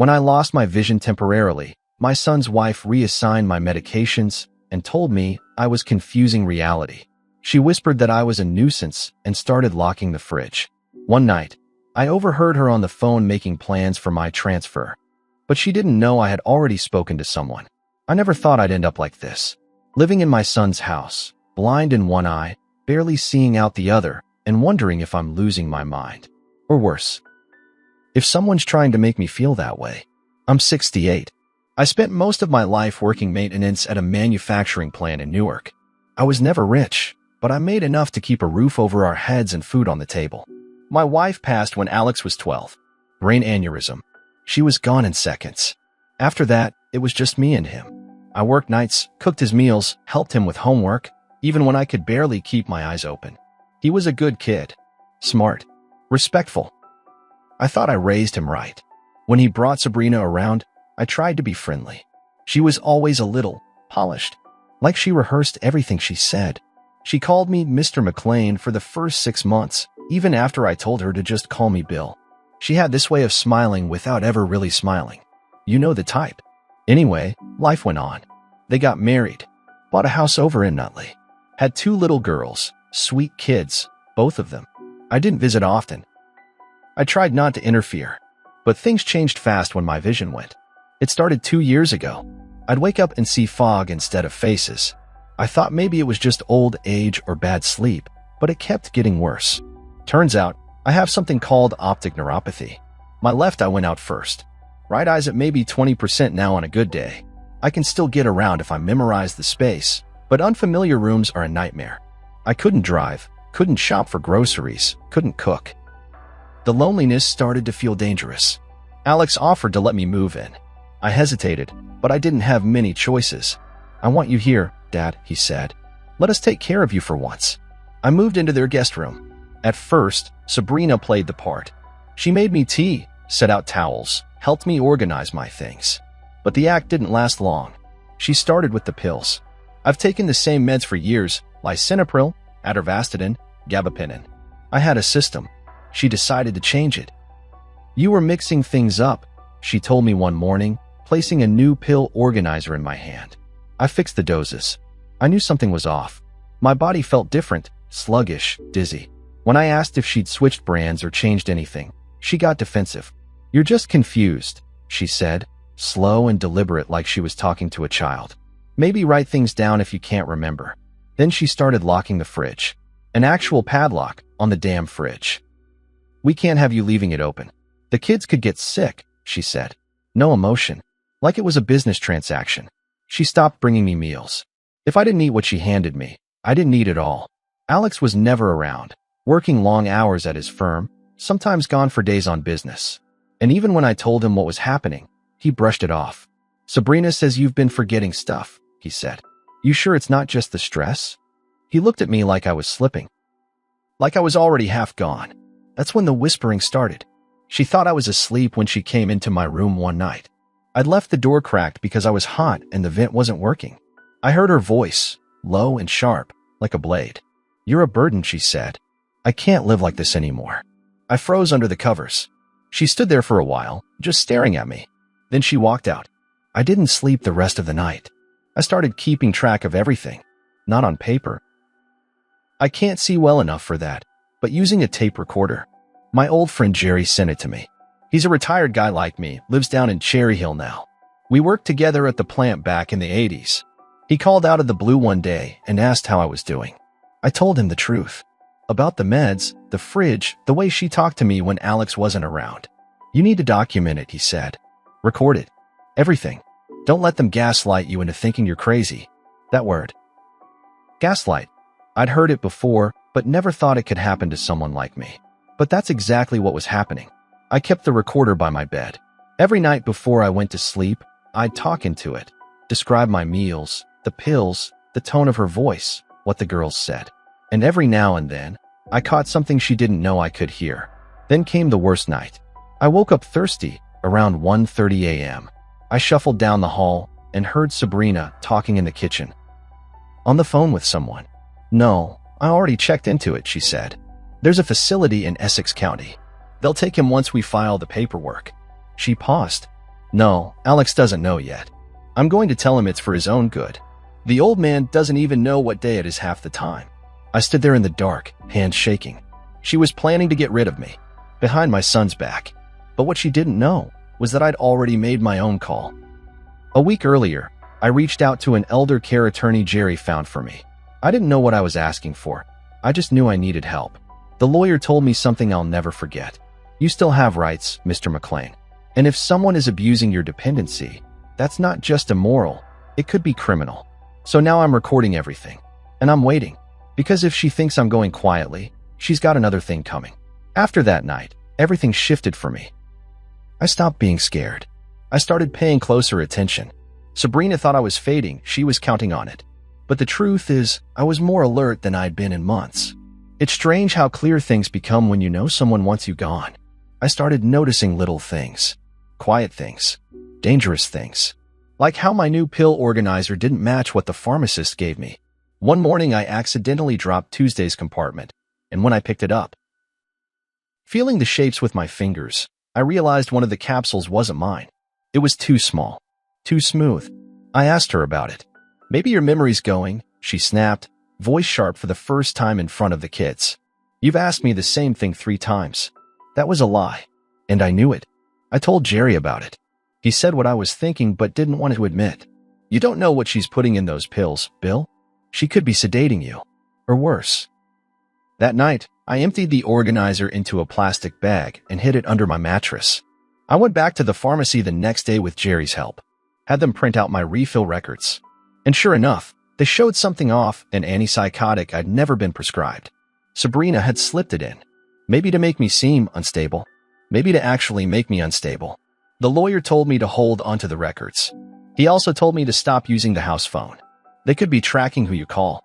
When I lost my vision temporarily, my son's wife reassigned my medications and told me I was confusing reality. She whispered that I was a nuisance and started locking the fridge. One night, I overheard her on the phone making plans for my transfer. But she didn't know I had already spoken to someone. I never thought I'd end up like this. Living in my son's house, blind in one eye, barely seeing out the other, and wondering if I'm losing my mind. Or worse, if someone's trying to make me feel that way. I'm 68. I spent most of my life working maintenance at a manufacturing plant in Newark. I was never rich, but I made enough to keep a roof over our heads and food on the table. My wife passed when Alex was 12. Brain aneurysm. She was gone in seconds. After that, it was just me and him. I worked nights, cooked his meals, helped him with homework, even when I could barely keep my eyes open. He was a good kid. Smart. Respectful. I thought I raised him right. When he brought Sabrina around, I tried to be friendly. She was always a little polished, like she rehearsed everything she said. She called me Mr. McLean for the first 6 months, even after I told her to just call me Bill. She had this way of smiling without ever really smiling. You know the type. Anyway, life went on. They got married, bought a house over in Nutley, had 2 little girls, sweet kids, both of them. I didn't visit often. I tried not to interfere, but things changed fast when my vision went. It started 2 years ago. I'd wake up and see fog instead of faces. I thought maybe it was just old age or bad sleep, but it kept getting worse. Turns out, I have something called optic neuropathy. My left eye went out first. Right eye's at maybe 20% now on a good day. I can still get around if I memorize the space, but unfamiliar rooms are a nightmare. I couldn't drive, couldn't shop for groceries, couldn't cook. The loneliness started to feel dangerous. Alex offered to let me move in. I hesitated, but I didn't have many choices. "I want you here, Dad," he said. "Let us take care of you for once." I moved into their guest room. At first, Sabrina played the part. She made me tea, set out towels, helped me organize my things. But the act didn't last long. She started with the pills. I've taken the same meds for years: lisinopril, atorvastatin, gabapentin. I had a system. She decided to change it. "You were mixing things up," she told me one morning, placing a new pill organizer in my hand. I fixed the doses. I knew something was off. My body felt different, sluggish, dizzy. When I asked if she'd switched brands or changed anything, she got defensive. "You're just confused," she said, slow and deliberate, like she was talking to a child. "Maybe write things down if you can't remember." Then she started locking the fridge. An actual padlock on the damn fridge. "We can't have you leaving it open. The kids could get sick," she said. No emotion. Like it was a business transaction. She stopped bringing me meals. If I didn't eat what she handed me, I didn't eat at all. Alex was never around, working long hours at his firm, sometimes gone for days on business. And even when I told him what was happening, he brushed it off. "Sabrina says you've been forgetting stuff," he said. "You sure it's not just the stress?" He looked at me like I was slipping. Like I was already half gone. That's when the whispering started. She thought I was asleep when she came into my room one night. I'd left the door cracked because I was hot and the vent wasn't working. I heard her voice, low and sharp, like a blade. "You're a burden," she said. "I can't live like this anymore." I froze under the covers. She stood there for a while, just staring at me. Then she walked out. I didn't sleep the rest of the night. I started keeping track of everything, not on paper. I can't see well enough for that, but using a tape recorder. My old friend Jerry sent it to me. He's a retired guy like me, lives down in Cherry Hill now. We worked together at the plant back in the 80s. He called out of the blue one day and asked how I was doing. I told him the truth. About the meds, the fridge, the way she talked to me when Alex wasn't around. "You need to document it," he said. "Record it. Everything. Don't let them gaslight you into thinking you're crazy." That word. Gaslight. I'd heard it before, but never thought it could happen to someone like me. But that's exactly what was happening. I kept the recorder by my bed. Every night before I went to sleep, I'd talk into it, describe my meals, the pills, the tone of her voice, what the girls said. And every now and then, I caught something she didn't know I could hear. Then came the worst night. I woke up thirsty around 1:30 a.m. I shuffled down the hall and heard Sabrina talking in the kitchen. On the phone with someone. "No, I already checked into it," she said. "There's a facility in Essex County. They'll take him once we file the paperwork." She paused. No, Alex doesn't know yet. I'm going to tell him it's for his own good. The old man doesn't even know what day it is half the time. I stood there in the dark, hands shaking. She was planning to get rid of me, behind my son's back. But what she didn't know was that I'd already made my own call. A week earlier, I reached out to an elder care attorney Jerry found for me. I didn't know what I was asking for. I just knew I needed help. The lawyer told me something I'll never forget. You still have rights, Mr. McLean. And if someone is abusing your dependency, that's not just immoral, it could be criminal. So now I'm recording everything. And I'm waiting. Because if she thinks I'm going quietly, she's got another thing coming. After that night, everything shifted for me. I stopped being scared. I started paying closer attention. Sabrina thought I was fading, she was counting on it. But the truth is, I was more alert than I'd been in months. It's strange how clear things become when you know someone wants you gone. I started noticing little things. Quiet things. Dangerous things. Like how my new pill organizer didn't match what the pharmacist gave me. One morning I accidentally dropped Tuesday's compartment, and when I picked it up, feeling the shapes with my fingers, I realized one of the capsules wasn't mine. It was too small. Too smooth. I asked her about it. Maybe your memory's going, she snapped, voice sharp for the first time in front of the kids. You've asked me the same thing 3 times. That was a lie. And I knew it. I told Jerry about it. He said what I was thinking but didn't want to admit. You don't know what she's putting in those pills, Bill. She could be sedating you. Or worse. That night, I emptied the organizer into a plastic bag and hid it under my mattress. I went back to the pharmacy the next day with Jerry's help. Had them print out my refill records. And sure enough, they showed something off, an antipsychotic I'd never been prescribed. Sabrina had slipped it in. Maybe to make me seem unstable. Maybe to actually make me unstable. The lawyer told me to hold onto the records. He also told me to stop using the house phone. They could be tracking who you call.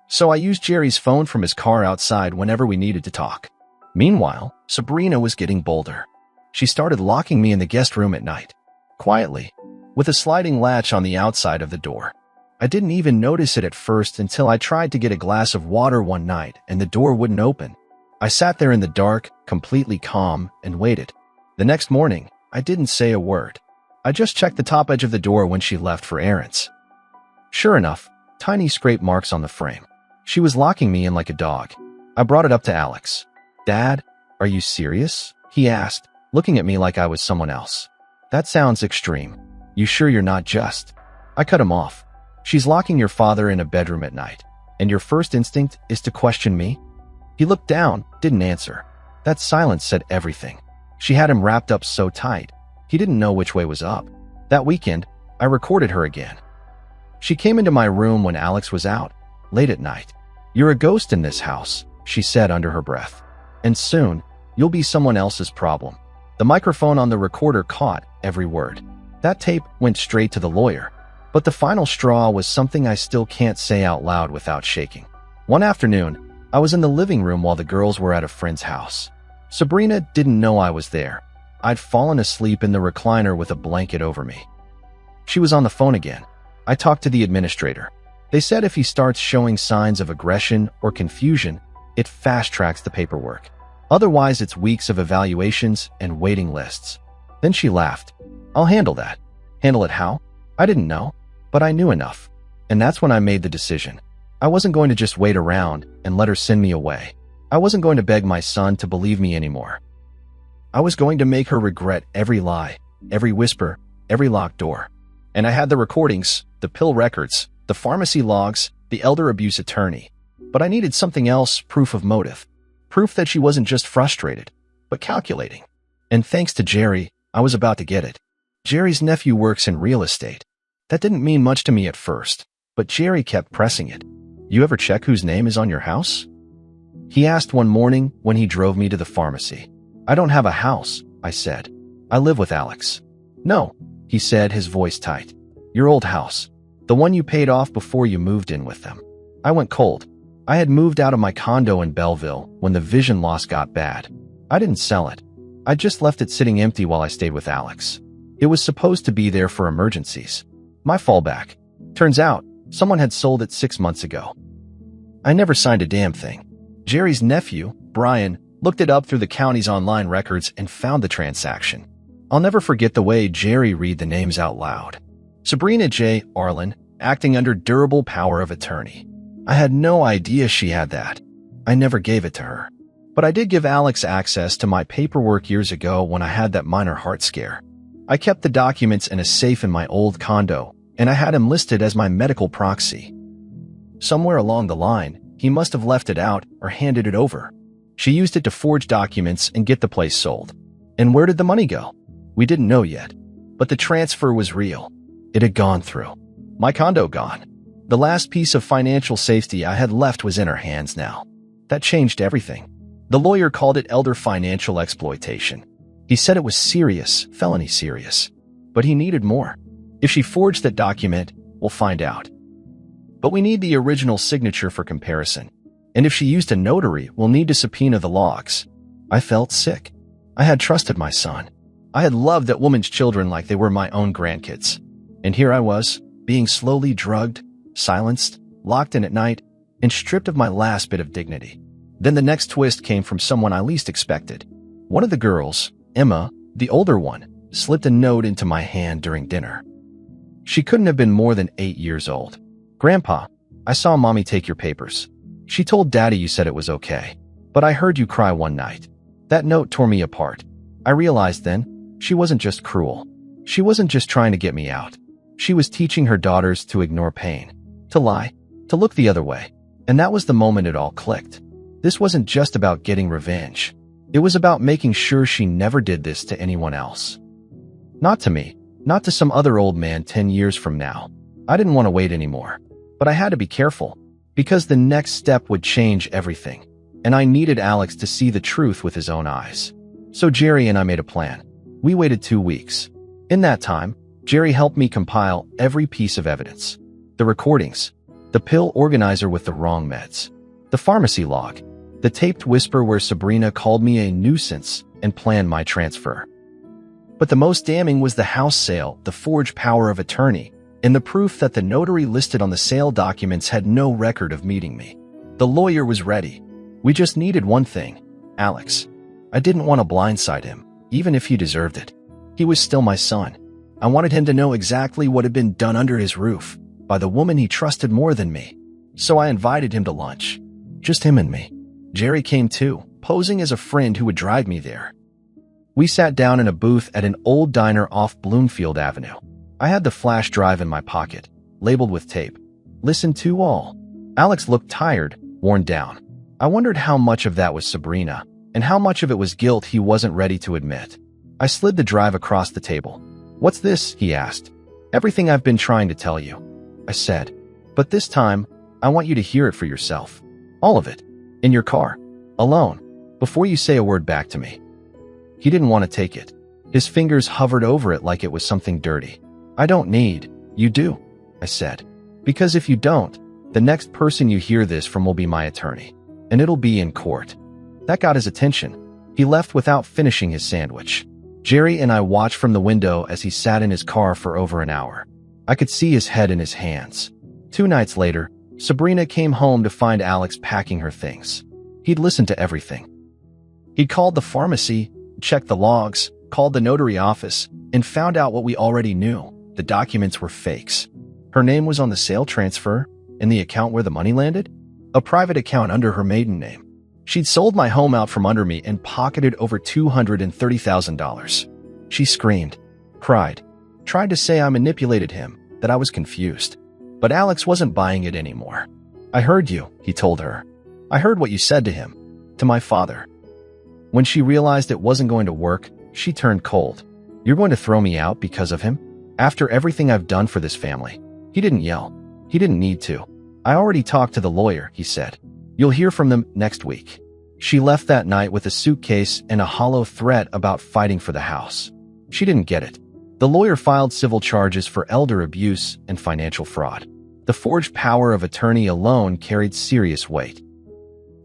So I used Jerry's phone from his car outside whenever we needed to talk. Meanwhile, Sabrina was getting bolder. She started locking me in the guest room at night. Quietly, with a sliding latch on the outside of the door. I didn't even notice it at first until I tried to get a glass of water one night and the door wouldn't open. I sat there in the dark, completely calm, and waited. The next morning, I didn't say a word. I just checked the top edge of the door when she left for errands. Sure enough, tiny scrape marks on the frame. She was locking me in like a dog. I brought it up to Alex. Dad, are you serious? He asked, looking at me like I was someone else. That sounds extreme. You sure you're not just? I cut him off. She's locking your father in a bedroom at night, and your first instinct is to question me? He looked down, didn't answer. That silence said everything. She had him wrapped up so tight, he didn't know which way was up. That weekend, I recorded her again. She came into my room when Alex was out, late at night. You're a ghost in this house, she said under her breath. And soon, you'll be someone else's problem. The microphone on the recorder caught every word. That tape went straight to the lawyer. But the final straw was something I still can't say out loud without shaking. One afternoon, I was in the living room while the girls were at a friend's house. Sabrina didn't know I was there. I'd fallen asleep in the recliner with a blanket over me. She was on the phone again. I talked to the administrator. They said if he starts showing signs of aggression or confusion, it fast-tracks the paperwork. Otherwise, it's weeks of evaluations and waiting lists. Then she laughed. I'll handle that. Handle it how? I didn't know, but I knew enough. And that's when I made the decision. I wasn't going to just wait around and let her send me away. I wasn't going to beg my son to believe me anymore. I was going to make her regret every lie, every whisper, every locked door. And I had the recordings, the pill records, the pharmacy logs, the elder abuse attorney. But I needed something else, proof of motive. Proof that she wasn't just frustrated, but calculating. And thanks to Jerry, I was about to get it. Jerry's nephew works in real estate. That didn't mean much to me at first, but Jerry kept pressing it. You ever check whose name is on your house? He asked one morning when he drove me to the pharmacy. I don't have a house, I said. I live with Alex. No, he said, his voice tight. Your old house. The one you paid off before you moved in with them. I went cold. I had moved out of my condo in Belleville when the vision loss got bad. I didn't sell it. I just left it sitting empty while I stayed with Alex. It was supposed to be there for emergencies. My fallback. Turns out, someone had sold it 6 months ago. I never signed a damn thing. Jerry's nephew, Brian, looked it up through the county's online records and found the transaction. I'll never forget the way Jerry read the names out loud. Sabrina J. Arlen, acting under durable power of attorney. I had no idea she had that. I never gave it to her. But I did give Alex access to my paperwork years ago when I had that minor heart scare. I kept the documents in a safe in my old condo, and I had him listed as my medical proxy. Somewhere along the line, he must have left it out or handed it over. She used it to forge documents and get the place sold. And where did the money go? We didn't know yet. But the transfer was real. It had gone through. My condo gone. The last piece of financial safety I had left was in her hands now. That changed everything. The lawyer called it elder financial exploitation. He said it was serious, felony serious. But he needed more. If she forged that document, we'll find out. But we need the original signature for comparison. And if she used a notary, we'll need to subpoena the logs. I felt sick. I had trusted my son. I had loved that woman's children like they were my own grandkids. And here I was, being slowly drugged, silenced, locked in at night, and stripped of my last bit of dignity. Then the next twist came from someone I least expected. One of the girls, Emma, the older one, slipped a note into my hand during dinner. She couldn't have been more than 8 years old. Grandpa, I saw Mommy take your papers. She told Daddy you said it was okay. But I heard you cry one night. That note tore me apart. I realized then, she wasn't just cruel. She wasn't just trying to get me out. She was teaching her daughters to ignore pain, to lie, to look the other way. And that was the moment it all clicked. This wasn't just about getting revenge. It was about making sure she never did this to anyone else. Not to me, not to some other old man 10 years from now. I didn't want to wait anymore. But I had to be careful, because the next step would change everything. And I needed Alex to see the truth with his own eyes. So Jerry and I made a plan. We waited 2 weeks. In that time, Jerry helped me compile every piece of evidence. The recordings, the pill organizer with the wrong meds, the pharmacy log, the taped whisper where Sabrina called me a nuisance and planned my transfer. But the most damning was the house sale, the forged power of attorney, and the proof that the notary listed on the sale documents had no record of meeting me. The lawyer was ready. We just needed one thing, Alex. I didn't want to blindside him, even if he deserved it. He was still my son. I wanted him to know exactly what had been done under his roof, by the woman he trusted more than me. So I invited him to lunch. Just him and me. Jerry came too, posing as a friend who would drive me there. We sat down in a booth at an old diner off Bloomfield Avenue. I had the flash drive in my pocket, labeled with tape. Listen to all. Alex looked tired, worn down. I wondered how much of that was Sabrina, and how much of it was guilt he wasn't ready to admit. I slid the drive across the table. What's this? He asked. Everything I've been trying to tell you, I said. But this time, I want you to hear it for yourself. All of it. In your car. Alone. Before you say a word back to me. He didn't want to take it. His fingers hovered over it like it was something dirty. I don't need. You do, I said. Because if you don't, the next person you hear this from will be my attorney. And it'll be in court. That got his attention. He left without finishing his sandwich. Jerry and I watched from the window as he sat in his car for over an hour. I could see his head in his hands. 2 nights later, Sabrina came home to find Alex packing her things. He'd listened to everything. He'd called the pharmacy, checked the logs, called the notary office, and found out what we already knew. The documents were fakes. Her name was on the sale transfer, and the account where the money landed? A private account under her maiden name. She'd sold my home out from under me and pocketed over $230,000. She screamed, cried, tried to say I manipulated him, that I was confused. But Alex wasn't buying it anymore. I heard you, he told her. I heard what you said to him, to my father. When she realized it wasn't going to work, she turned cold. You're going to throw me out because of him? After everything I've done for this family. He didn't yell. He didn't need to. I already talked to the lawyer, he said. You'll hear from them next week. She left that night with a suitcase and a hollow threat about fighting for the house. She didn't get it. The lawyer filed civil charges for elder abuse and financial fraud. The forged power of attorney alone carried serious weight.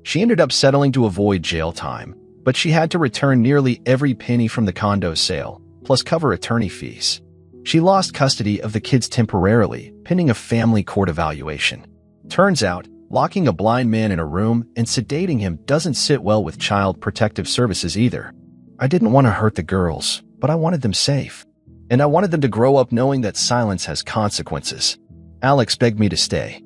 She ended up settling to avoid jail time, but she had to return nearly every penny from the condo sale, plus cover attorney fees. She lost custody of the kids temporarily, pending a family court evaluation. Turns out, locking a blind man in a room and sedating him doesn't sit well with Child Protective Services either. I didn't want to hurt the girls, but I wanted them safe. And I wanted them to grow up knowing that silence has consequences. Alex begged me to stay.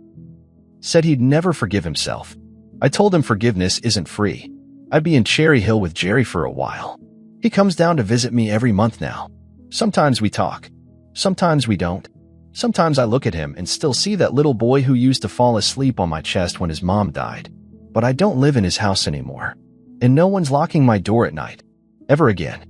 Said he'd never forgive himself. I told him forgiveness isn't free. I'd be in Cherry Hill with Jerry for a while. He comes down to visit me every month now. Sometimes we talk. Sometimes we don't. Sometimes I look at him and still see that little boy who used to fall asleep on my chest when his mom died. But I don't live in his house anymore. And no one's locking my door at night. Ever again.